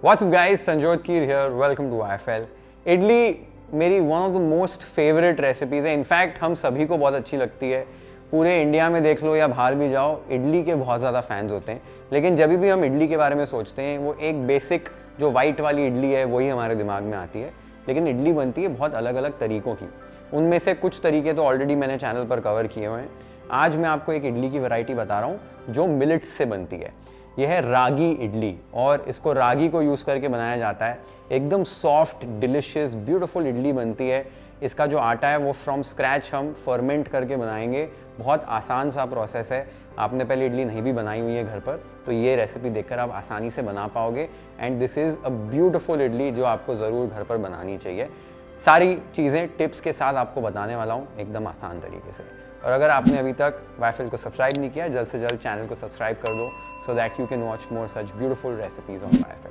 What's up guys, Sanjot Keer here, welcome to IFL। Idli मेरी one of the most favourite recipes है। In fact हम सभी को बहुत अच्छी लगती है। पूरे इंडिया में देख लो या बाहर भी जाओ, इडली के बहुत ज़्यादा फैंस होते हैं। लेकिन जब भी हम इडली के बारे में सोचते हैं, वो एक बेसिक जो वाइट वाली इडली है वही हमारे दिमाग में आती है। लेकिन इडली बनती है बहुत अलग अलग तरीक़ों की। उनमें से कुछ तरीके तो ऑलरेडी मैंने चैनल पर कवर किए हुए हैं। आज मैं आपको एक इडली की वैरायटी बता रहा हूँ जो मिलेट्स से बनती है। यह है रागी इडली और इसको रागी को यूज़ करके बनाया जाता है। एकदम सॉफ्ट, डिलिशियस, ब्यूटीफुल इडली बनती है। इसका जो आटा है वो फ्रॉम स्क्रैच हम फर्मेंट करके बनाएंगे। बहुत आसान सा प्रोसेस है। आपने पहले इडली नहीं भी बनाई हुई है घर पर, तो ये रेसिपी देखकर आप आसानी से बना पाओगे। And this is a beautiful idli जो आपको ज़रूर घर पर बनानी चाहिए। सारी चीज़ें टिप्स के साथ आपको बताने वाला हूँ एकदम आसान तरीके से। और अगर आपने अभी तक वाइफल को सब्सक्राइब नहीं किया, जल्द से जल्द चैनल को सब्सक्राइब कर दो so that you can watch more such beautiful recipes on waffle.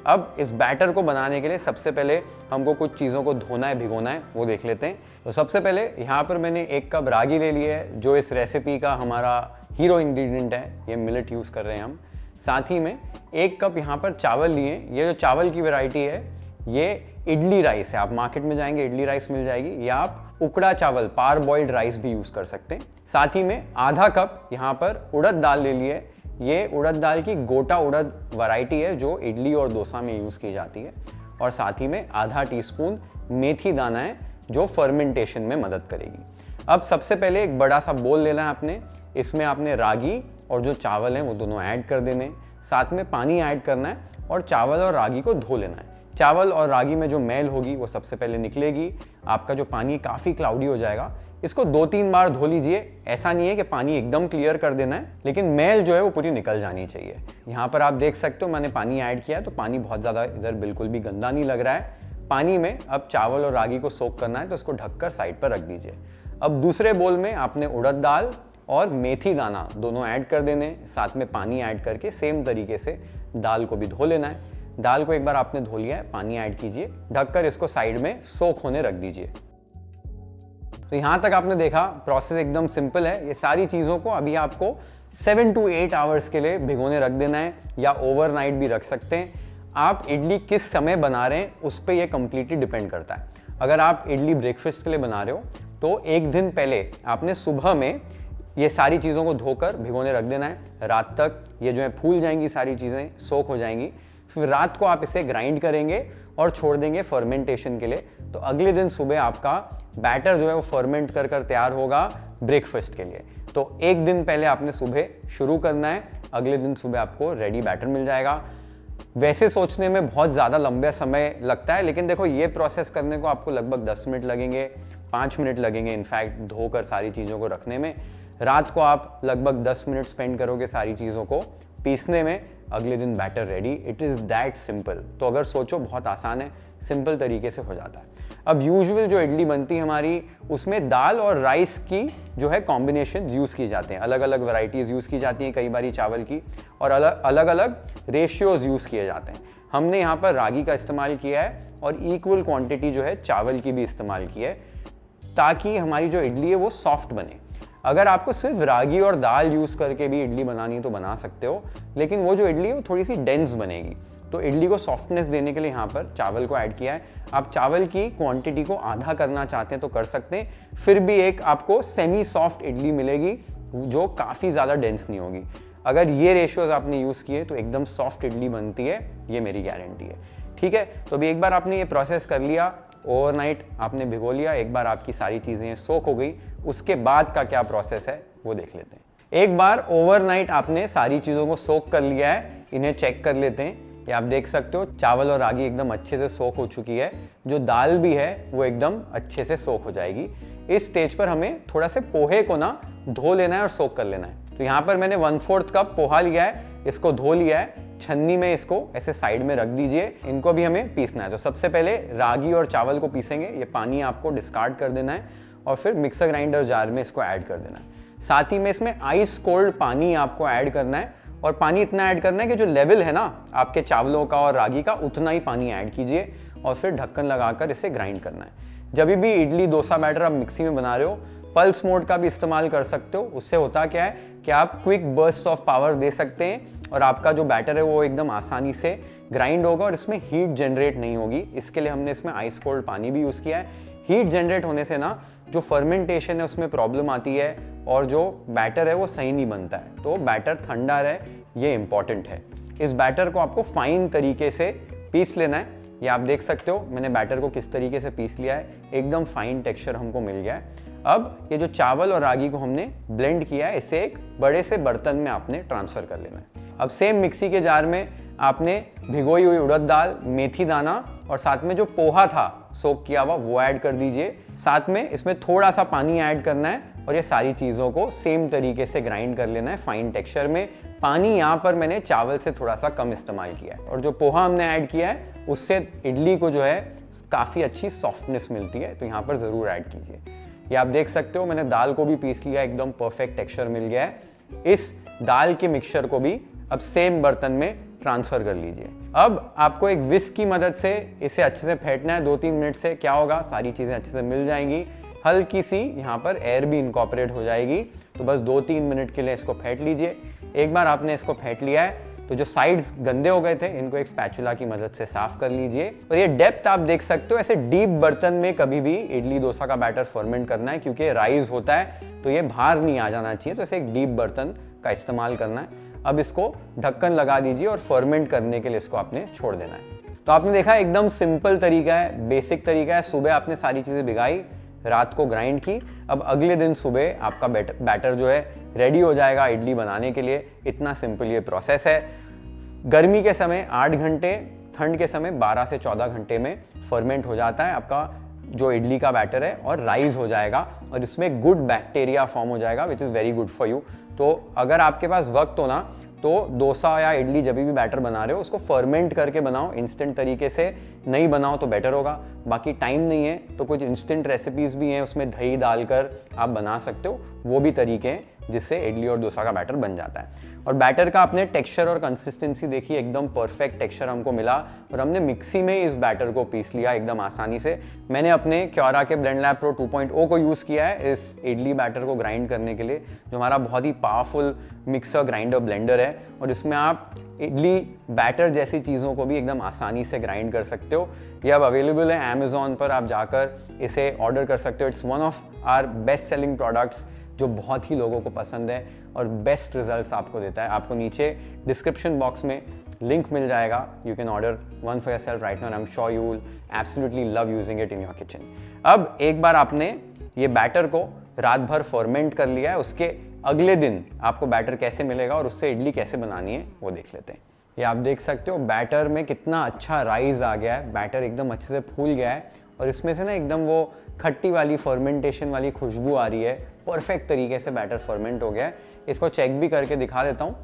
अब इस बैटर को बनाने के लिए सबसे पहले हमको कुछ चीज़ों को धोना है, भिगोना है, वो देख लेते हैं। तो सबसे पहले यहाँ पर मैंने 1 कप रागी ले ली है, जो इस रेसिपी का हमारा हीरो इंग्रेडिएंट है। ये मिलेट यूज़ कर रहे हैं हम। साथ ही में 1 कप यहाँ पर चावल लिए। ये जो चावल की वैरायटी है ये इडली राइस है। आप मार्केट में जाएंगे इडली राइस मिल जाएगी, या आप उकड़ा चावल, पार बॉइल्ड राइस भी यूज़ कर सकते हैं। साथ ही में आधा कप यहाँ पर उड़द दाल ले लिए। ये उड़द दाल की गोटा उड़द वैरायटी है जो इडली और डोसा में यूज़ की जाती है। और साथ ही में आधा टीस्पून मेथी दाना है जो फर्मेंटेशन में मदद करेगी। अब सबसे पहले एक बड़ा सा बोल लेना है आपने। इसमें आपने रागी और जो चावल हैं वो दोनों ऐड कर देने। साथ में पानी ऐड करना है और चावल और रागी को धो लेना है। चावल और रागी में जो मैल होगी वो सबसे पहले निकलेगी। आपका जो पानी काफ़ी क्लाउडी हो जाएगा। इसको 2-3 बार धो लीजिए। ऐसा नहीं है कि पानी एकदम क्लियर कर देना है, लेकिन मैल जो है वो पूरी निकल जानी चाहिए। यहाँ पर आप देख सकते हो मैंने पानी ऐड किया है, तो पानी बहुत ज़्यादा इधर बिल्कुल भी गंदा नहीं लग रहा है। पानी में अब चावल और रागी को सोक करना है, तो इसको ढककर साइड पर रख दीजिए। अब दूसरे बोल में आपने उड़द दाल और मेथी दाना दोनों ऐड कर देने। साथ में पानी ऐड करके सेम तरीके से दाल को भी धो लेना है। दाल को एक बार आपने धो लिया है, पानी ऐड कीजिए, ढककर इसको साइड में सोक होने रख दीजिए। तो यहां तक आपने देखा प्रोसेस एकदम सिंपल है। ये सारी चीज़ों को अभी आपको 7 to 8 आवर्स के लिए भिगोने रख देना है, या ओवरनाइट भी रख सकते हैं। आप इडली किस समय बना रहे हैं उस पर यह कंप्लीटली डिपेंड करता है। अगर आप इडली ब्रेकफास्ट के लिए बना रहे हो तो एक दिन पहले आपने सुबह में ये सारी चीज़ों को धोकर भिगोने रख देना है। रात तक ये जो है फूल जाएंगी, सारी चीज़ें सोक हो जाएंगी। फिर रात को आप इसे ग्राइंड करेंगे और छोड़ देंगे फर्मेंटेशन के लिए। तो अगले दिन सुबह आपका बैटर जो है वो फर्मेंट कर तैयार होगा ब्रेकफास्ट के लिए। तो एक दिन पहले आपने सुबह शुरू करना है, अगले दिन सुबह आपको रेडी बैटर मिल जाएगा। वैसे सोचने में बहुत ज़्यादा लंबा समय लगता है, लेकिन देखो ये प्रोसेस करने को आपको लगभग 10 मिनट लगेंगे, 5 मिनट लगेंगे इनफैक्ट धोकर सारी चीज़ों को रखने में। रात को आप लगभग 10 मिनट स्पेंड करोगे सारी चीज़ों को पीसने में, अगले दिन batter ready. It is that simple. तो अगर सोचो बहुत आसान है, सिंपल तरीके से हो जाता है। अब यूजुअल जो इडली बनती है हमारी, उसमें दाल और राइस की जो है कॉम्बिनेशन यूज़ की जाते हैं। अलग अलग वैरायटीज़ यूज़ की जाती हैं, कई बारी चावल की, और अलग अलग रेशियोज़ यूज़ किए जाते हैं। हमने यहाँ पर रागी का इस्तेमाल किया है और इक्वल क्वान्टिटी जो है चावल की भी इस्तेमाल की है, ताकि हमारी जो इडली है वो सॉफ्ट बने। अगर आपको सिर्फ रागी और दाल यूज़ करके भी इडली बनानी है तो बना सकते हो, लेकिन वो जो इडली है वो थोड़ी सी डेंस बनेगी। तो इडली को सॉफ्टनेस देने के लिए यहाँ पर चावल को ऐड किया है। आप चावल की क्वांटिटी को आधा करना चाहते हैं तो कर सकते हैं, फिर भी एक आपको सेमी सॉफ्ट इडली मिलेगी जो काफ़ी ज़्यादा डेंस नहीं होगी। अगर ये रेशियोज आपने यूज़ किए तो एकदम सॉफ्ट इडली बनती है, ये मेरी गारंटी है। ठीक है, तो अभी एक बार आपने ये प्रोसेस कर लिया, ओवरनाइट आपने भिगो लिया, एक बार आपकी सारी चीज़ें सोक हो गई, उसके बाद का क्या प्रोसेस है वो देख लेते हैं। एक बार ओवरनाइट आपने सारी चीज़ों को सोक कर लिया है, इन्हें चेक कर लेते हैं। ये आप देख सकते हो चावल और रागी एकदम अच्छे से सोक हो चुकी है। जो दाल भी है वो एकदम अच्छे से सोक हो जाएगी। इस स्टेज पर हमें थोड़ा से पोहे को ना धो लेना है और सोक कर लेना है। तो यहाँ पर मैंने 1/4 कप पोहा लिया है, इसको धो लिया है। छन्नी में इसको ऐसे साइड में रख दीजिए। इनको भी हमें पीसना है। तो सबसे पहले रागी और चावल को पीसेंगे। ये पानी आपको डिस्कार्ड कर देना है और फिर मिक्सर ग्राइंडर जार में इसको ऐड कर देना है। साथ ही में इसमें आइस कोल्ड पानी आपको ऐड करना है, और पानी इतना ऐड करना है कि जो लेवल है ना आपके चावलों का और रागी का, उतना ही पानी ऐड कीजिए और फिर ढक्कन लगाकर इसे ग्राइंड करना है। जब भी इडली डोसा बैटर आप मिक्सी में बना रहे हो पल्स मोड का भी इस्तेमाल कर सकते हो। उससे होता क्या है कि आप क्विक बर्स्ट ऑफ पावर दे सकते हैं और आपका जो बैटर है वो एकदम आसानी से ग्राइंड होगा और इसमें हीट जनरेट नहीं होगी। इसके लिए हमने इसमें आइस कोल्ड पानी भी यूज़ किया है। हीट जनरेट होने से ना जो फर्मेंटेशन है उसमें प्रॉब्लम आती है और जो बैटर है वो सही नहीं बनता है। तो बैटर ठंडा रहे, ये इंपॉर्टेंट है। इस बैटर को आपको फाइन तरीके से पीस लेना है। ये आप देख सकते हो मैंने बैटर को किस तरीके से पीस लिया है, एकदम फाइन टेक्सचर हमको मिल गया है। अब ये जो चावल और रागी को हमने ब्लेंड किया है, इसे एक बड़े से बर्तन में आपने ट्रांसफ़र कर लेना है। अब सेम मिक्सी के जार में आपने भिगोई हुई उड़द दाल, मेथी दाना और साथ में जो पोहा था सोक किया हुआ वो ऐड कर दीजिए। साथ में इसमें थोड़ा सा पानी ऐड करना है और ये सारी चीज़ों को सेम तरीके से ग्राइंड कर लेना है फाइन टेक्सचर में। पानी यहाँ पर मैंने चावल से थोड़ा सा कम इस्तेमाल किया है और जो पोहा हमने ऐड किया है उससे इडली को जो है काफ़ी अच्छी सॉफ्टनेस मिलती है, तो यहाँ पर ज़रूर ऐड कीजिए। ये आप देख सकते हो मैंने दाल को भी पीस लिया, एकदम परफेक्ट टेक्सचर मिल गया है। इस दाल के मिक्सचर को भी अब सेम बर्तन में ट्रांसफ़र कर लीजिए। अब आपको एक विस्क की मदद से इसे अच्छे से फेंटना है 2-3 मिनट से। क्या होगा, सारी चीज़ें अच्छे से मिल जाएंगी, हल्की सी यहाँ पर एयर भी इनकॉर्पोरेट हो जाएगी। तो बस 2-3 मिनट के लिए इसको फेंट लीजिए। एक बार आपने इसको फेंट लिया है तो जो साइड्स गंदे हो गए थे इनको एक स्पैचुला की मदद से साफ कर लीजिए। और ये डेप्थ आप देख सकते हो, ऐसे डीप बर्तन में कभी भी इडली डोसा का बैटर फर्मेंट करना है क्योंकि राइस होता है तो ये बाहर नहीं आ जाना चाहिए, तो इसे एक डीप बर्तन का इस्तेमाल करना है। अब इसको ढक्कन लगा दीजिए और फर्मेंट करने के लिए इसको आपने छोड़ देना है। तो आपने देखा एकदम सिंपल तरीका है, बेसिक तरीका है। सुबह आपने सारी चीज़ें भिगाई, रात को ग्राइंड की, अब अगले दिन सुबह आपका बैटर जो है रेडी हो जाएगा इडली बनाने के लिए। इतना सिंपल ये प्रोसेस है। गर्मी के समय 8 घंटे, ठंड के समय 12 से 14 घंटे में फर्मेंट हो जाता है आपका जो इडली का बैटर है और राइज हो जाएगा और इसमें गुड बैक्टीरिया फॉर्म हो जाएगा which is very good for you. तो अगर आपके पास वक्त हो ना तो डोसा या इडली जब भी बैटर बना रहे हो उसको फर्मेंट करके बनाओ, इंस्टेंट तरीके से नहीं बनाओ तो बेटर होगा। बाकी टाइम नहीं है तो कुछ इंस्टेंट रेसिपीज़ भी हैं, उसमें दही डालकर आप बना सकते हो, वो भी तरीके हैं जिससे इडली और डोसा का बैटर बन जाता है। और बैटर का आपने टेक्सचर और कंसिस्टेंसी देखी, एकदम परफेक्ट टेक्सचर हमको मिला और हमने मिक्सी में इस बैटर को पीस लिया एकदम आसानी से। मैंने अपने क्योरा के ब्लेंड लैब प्रो 2.0 को यूज़ किया है इस इडली बैटर को ग्राइंड करने के लिए, जो हमारा बहुत ही पावरफुल मिक्सर ग्राइंडर ब्लेंडर है और इसमें आप इडली बैटर जैसी चीज़ों को भी एकदम आसानी से ग्राइंड कर सकते हो। ये अब अवेलेबल है अमेज़ॉन पर, आप जाकर इसे ऑर्डर कर सकते हो। It's one of our best selling products जो बहुत ही लोगों को पसंद है और बेस्ट रिजल्ट्स आपको देता है। आपको नीचे डिस्क्रिप्शन बॉक्स में लिंक मिल जाएगा, you can order one for yourself right now. I am sure you will absolutely love using it in your kitchen. अब एक बार आपने ये बैटर को रात भर फर्मेंट कर लिया है, उसके अगले दिन आपको बैटर कैसे मिलेगा और उससे इडली कैसे बनानी है वो देख लेते हैं। ये आप देख सकते हो बैटर में कितना अच्छा राइज आ गया है, बैटर एकदम अच्छे से फूल गया है और इसमें से ना एकदम वो खट्टी वाली फर्मेंटेशन वाली खुशबू आ रही है। परफेक्ट तरीके से बैटर फर्मेंट हो गया है। इसको चेक भी करके दिखा देता हूँ।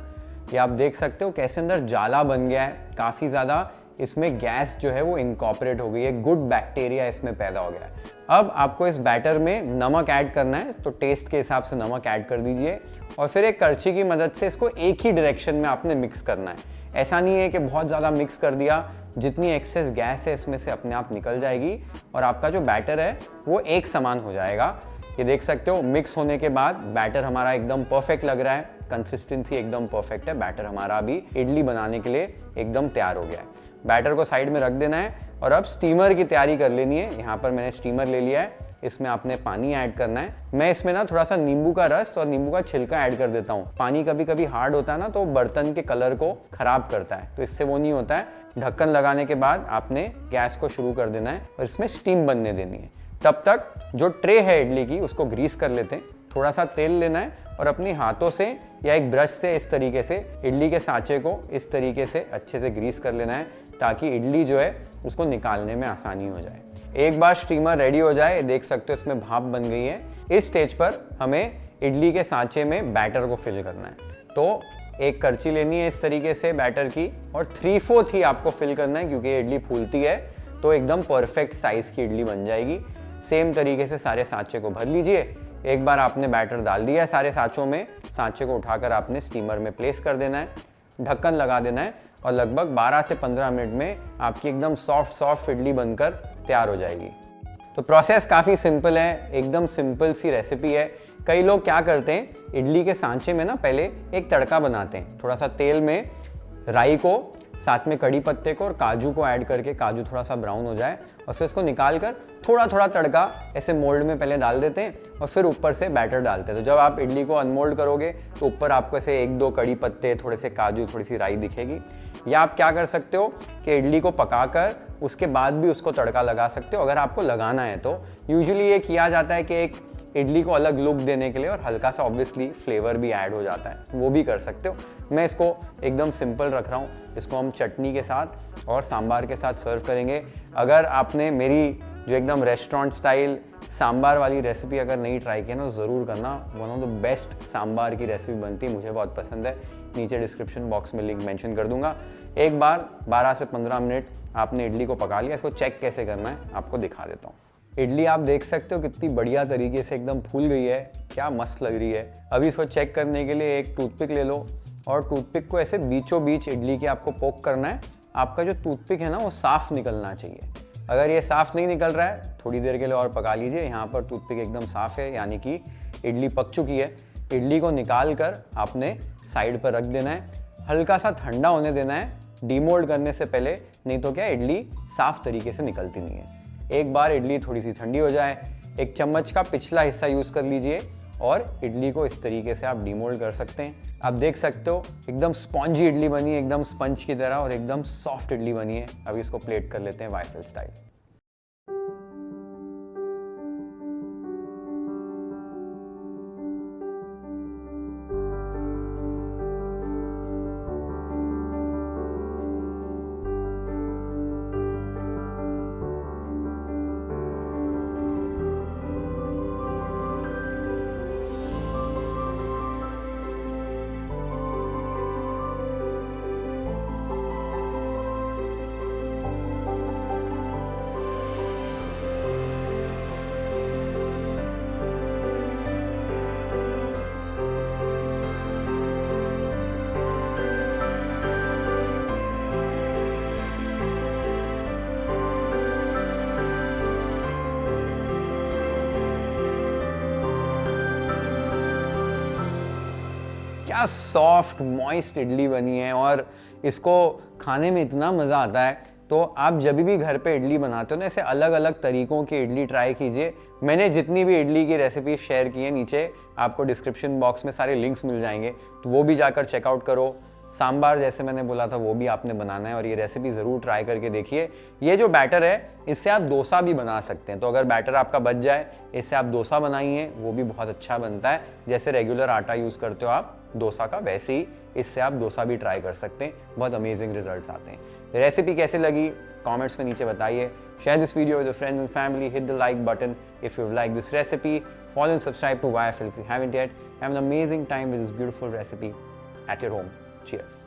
ये आप देख सकते हो कैसे अंदर जाला बन गया है, काफ़ी ज़्यादा इसमें गैस जो है वो इनकॉर्पोरेट हो गई है, गुड बैक्टीरिया इसमें पैदा हो गया है। अब आपको इस बैटर में नमक ऐड करना है, तो टेस्ट के हिसाब से नमक ऐड कर दीजिए और फिर एक करछी की मदद से इसको एक ही डायरेक्शन में आपने मिक्स करना है। ऐसा नहीं है कि बहुत ज़्यादा मिक्स कर दिया, जितनी एक्सेस गैस है इसमें से अपने आप निकल जाएगी और आपका जो बैटर है वो एक समान हो जाएगा। ये देख सकते हो मिक्स होने के बाद बैटर हमारा एकदम परफेक्ट लग रहा है, कंसिस्टेंसी एकदम परफेक्ट है। बैटर हमारा अभी इडली बनाने के लिए एकदम तैयार हो गया है। बैटर को साइड में रख देना है और अब स्टीमर की तैयारी कर लेनी है। यहाँ पर मैंने स्टीमर ले लिया है, इसमें आपने पानी ऐड करना है। मैं इसमें ना थोड़ा सा नींबू का रस और नींबू का छिलका ऐड कर देता हूँ। पानी कभी कभी हार्ड होता है ना तो बर्तन के कलर को खराब करता है, तो इससे वो नहीं होता है। ढक्कन लगाने के बाद आपने गैस को शुरू कर देना है और इसमें स्टीम बनने देनी है। तब तक जो ट्रे है इडली की उसको ग्रीस कर लेते हैं। थोड़ा सा तेल लेना है और अपने हाथों से या एक ब्रश से इस तरीके से इडली के सांचे को इस तरीके से अच्छे से ग्रीस कर लेना है ताकि इडली जो है उसको निकालने में आसानी हो जाए। एक बार स्टीमर रेडी हो जाए, देख सकते हो इसमें भाप बन गई है। इस स्टेज पर हमें इडली के सांचे में बैटर को फिल करना है। तो एक करछी लेनी है इस तरीके से बैटर की और 3/4 ही आपको फिल करना है क्योंकि इडली फूलती है तो एकदम परफेक्ट साइज की इडली बन जाएगी। सेम तरीके से सारे सांचे को भर लीजिए। एक बार आपने बैटर डाल दिया है सारे सांचों में, सांचे को उठाकर आपने स्टीमर में प्लेस कर देना है, ढक्कन लगा देना है और लगभग 12 से 15 मिनट में आपकी एकदम सॉफ्ट इडली बनकर तैयार हो जाएगी। तो प्रोसेस काफ़ी सिंपल है, एकदम सिंपल सी रेसिपी है। कई लोग क्या करते हैं, इडली के सांचे में ना पहले एक तड़का बनाते हैं, थोड़ा सा तेल में राई को, साथ में कड़ी पत्ते को और काजू को ऐड करके, काजू थोड़ा सा ब्राउन हो जाए और फिर उसको निकाल कर थोड़ा थोड़ा तड़का ऐसे मोल्ड में पहले डाल देते हैं और फिर ऊपर से बैटर डालते हैं। तो जब आप इडली को अनमोल्ड करोगे तो ऊपर आपको ऐसे 1-2 कड़ी पत्ते, थोड़े से काजू, थोड़ी सी राई दिखेगी। या आप क्या कर सकते हो कि इडली को पकाकर उसके बाद भी उसको तड़का लगा सकते हो अगर आपको लगाना है तो। यूजुअली ये किया जाता है कि एक इडली को अलग लुक देने के लिए और हल्का सा ऑब्वियसली फ्लेवर भी ऐड हो जाता है, वो भी कर सकते हो। मैं इसको एकदम सिंपल रख रहा हूँ, इसको हम चटनी के साथ और सांबार के साथ सर्व करेंगे। अगर आपने मेरी जो एकदम रेस्टोरेंट स्टाइल सांबार वाली रेसिपी अगर नहीं ट्राई किया ना, ज़रूर करना। One of the best sambar की रेसिपी बनती है, मुझे बहुत पसंद है। नीचे डिस्क्रिप्शन बॉक्स में लिंक मेंशन कर दूंगा। एक बार 12 से 15 मिनट आपने इडली को पका लिया, इसको चेक कैसे करना है आपको दिखा देता हूँ। इडली आप देख सकते हो कितनी बढ़िया तरीके से एकदम फूल गई है, क्या मस्त लग रही है। अभी इसको चेक करने के लिए एक टूथपिक ले लो और टूथपिक को ऐसे बीचों बीच इडली के आपको पोक करना है। आपका जो टूथपिक है ना वो साफ़ निकलना चाहिए। अगर ये साफ़ नहीं निकल रहा है, थोड़ी देर के लिए और पका लीजिए। यहाँ पर टूथपिक एकदम साफ़ है, यानी कि इडली पक चुकी है। इडली को निकाल कर आपने साइड पर रख देना है, हल्का सा ठंडा होने देना है डीमोल्ड करने से पहले, नहीं तो क्या इडली साफ़ तरीके से निकलती नहीं है। एक बार इडली थोड़ी सी ठंडी हो जाए, एक चम्मच का पिछला हिस्सा यूज़ कर लीजिए और इडली को इस तरीके से आप डीमोल्ड कर सकते हैं। आप देख सकते हो एकदम स्पॉन्जी इडली बनी है, एकदम स्पंज की तरह, और एकदम सॉफ्ट इडली बनी है। अभी इसको प्लेट कर लेते हैं वाइफल स्टाइल। क्या सॉफ्ट मॉइस्ट इडली बनी है और इसको खाने में इतना मज़ा आता है। तो आप जब भी घर पे इडली बनाते हो ना, ऐसे अलग अलग तरीकों की इडली ट्राई कीजिए। मैंने जितनी भी इडली की रेसिपी शेयर की है, नीचे आपको डिस्क्रिप्शन बॉक्स में सारे लिंक्स मिल जाएंगे, तो वो भी जाकर चेकआउट करो। सांबार जैसे मैंने बोला था वो भी आपने बनाना है और ये रेसिपी ज़रूर ट्राई करके देखिए। ये जो बैटर है इससे आप डोसा भी बना सकते हैं, तो अगर बैटर आपका बच जाए इससे आप डोसा बनाइए, वो भी बहुत अच्छा बनता है। जैसे रेगुलर आटा यूज़ करते हो आप डोसा का, वैसे ही इससे आप डोसा भी ट्राई कर सकते हैं, बहुत अमेजिंग रिजल्ट्स आते हैं। रेसिपी कैसी लगी कमेंट्स में नीचे बताइए। Share this video with your friends and family, hit the like button if you like this recipe, follow and subscribe to YFL if you haven't yet. Have an amazing time with this beautiful recipe at your home. Cheers.